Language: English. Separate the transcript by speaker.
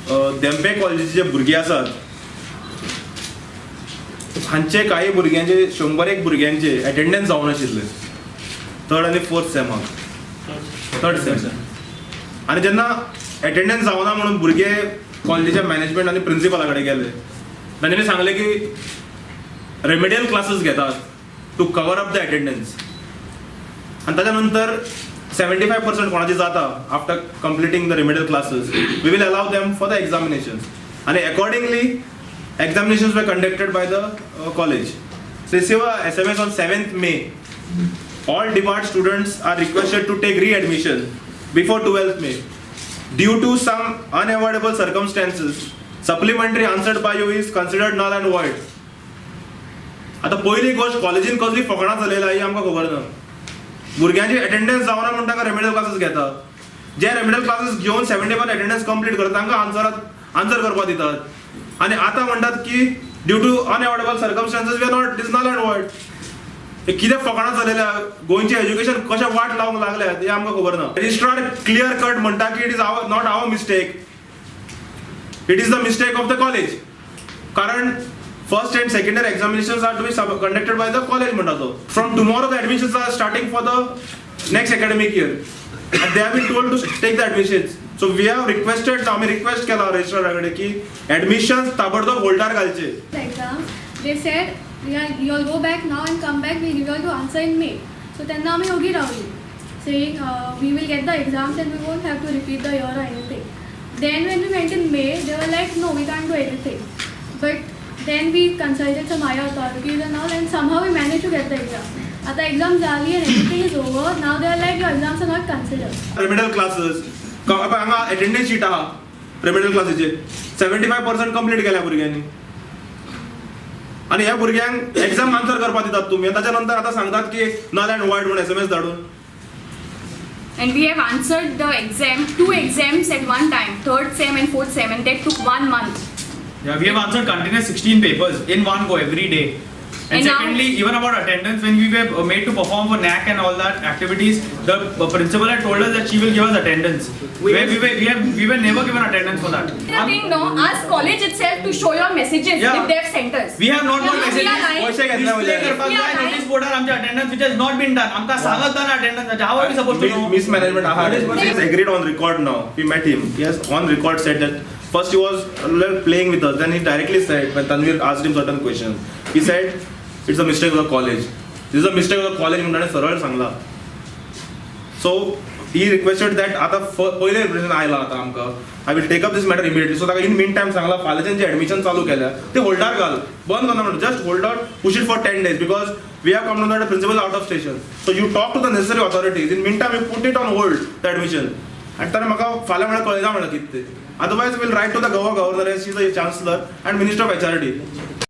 Speaker 1: देंपे कॉलेजीचे जे भुरगे आसात हांचे काही भुरग्यांचे 100 भुरग्यांचे एटेंडन्स जावन आशिल्ले थर्ड आनी फोर्थ सेमाक थर्ड सेम आनी जेन्ना एटेंडन्स जावना म्हणून भुरगे कॉलेजीच्या मॅनेजमेंट आनी प्रिंसिपला कडेन गेले तांच्यांनी सांगलें की रेमेडियल क्लासेस घेतात to cover up the attendance आनी ताच्या नंतर 75% कोणाची जाता after completing the remedial classes we will allow them for the examinations आनी accordingly examinations were conducted by the college. So receive a SMS on 7th May. All debarred students are requested to take re-admission before 12th May. Due to some unavoidable circumstances, supplementary answered by you is considered null and void. आता पहिली गोष्ट कॉलेजीन कसली फकाणां चलयला ही आमकां खबर ना. भुरग्यांची अटेंडन्स जावना म्हणून तांकां रेमेडियल क्लासेस घेतात. जे रेमेडियल क्लासेस घेवन 70% अटेंडन्स कंप्लीट करतात तांकां आन्सर करपाक दितात. आणि आता म्हणतात की due to unavoidable circumstances we are not is null and void. हे कितें फकाणां चलयल्या गोंयचे एज्युकेशन कशें वाट लावंक लागल्यात हे आमकां खबर ना. रजिस्ट्रार क्लियर कट म्हणटा की it is not our mistake, it is the mistake of the college. कारण first and second year examinations are to be conducted by the college म्हणटा तो. From tomorrow the admissions are starting for the next academic year and they have been told to take the admissions. So we have requested, आम्ही request केला रजिस्ट्राराकडे की admissions ताबडतोब holder घालचे.
Speaker 2: Exam, they said you'll go back now and come back, we give you to answer in May. So तेन्ना आम्ही ओगी रावली saying we will get the exams and we won't have to repeat the year or anything. Then when we went in May, they were like no, we can't do anything. But then we consulted some higher authorities and all, and somehow we managed to get the exam. आता exam झाली and everything is over. Now they are like your exams are not considered.
Speaker 1: Remedial classes, हांगा attendance sheet आहा remedial क्लासेचे 75% complete केल्या भुरग्यांनी आणि ह्या भुरग्यांक exam answer करपाक दितात तुम्ही. ताच्या नंतर आता सांगतात की नल अँड वॉइड म्हणून SMS धाडून.
Speaker 3: And we have answered the exam, 2 exams at one time, 3rd sem and 4th sem, and that took 1 month.
Speaker 4: Yeah, we have answered continuous 16 papers in one go every day. And secondly, even about attendance, when we were made to perform for NAC and all that activities, the principal had told us that she will give us attendance. We were never given attendance for that.
Speaker 3: The thing, no, ask college itself to show your messages if they have sent us.
Speaker 4: We have not got
Speaker 3: We are lying.
Speaker 4: messages. Display करपाक जाय notice board आमचे attendance which has not been done. आमका सांगत ना attendance. How are we supposed to know?
Speaker 1: Mismanagement आहा. He is agreed on record now. We met him. He has on record said that first he was playing with us. Then he directly said when Tanvir asked him certain questions, he said it's a mistake of the college. This is a mistake of the college म्हणून ताणें सरळ Sangla. So he requested that आता पहिले represent आयला आता आमकां I will take up this matter immediately. So ताका in meantime सांगला फाल्यांच्यान जे ऍडमिशन चालू केल्या ते होल्डार घाल, बंद करना म्हणून just hold out, push it for 10 days because we have come to know that the principal is out of station. So you talk to the necessary authorities. In meantime you put it on hold the admission. आणि ताणें म्हाका फाल्यां म्हळ्यार कळयना म्हणलें कितें तें. Otherwise we will write to the governor, she is the chancellor and minister of HRD.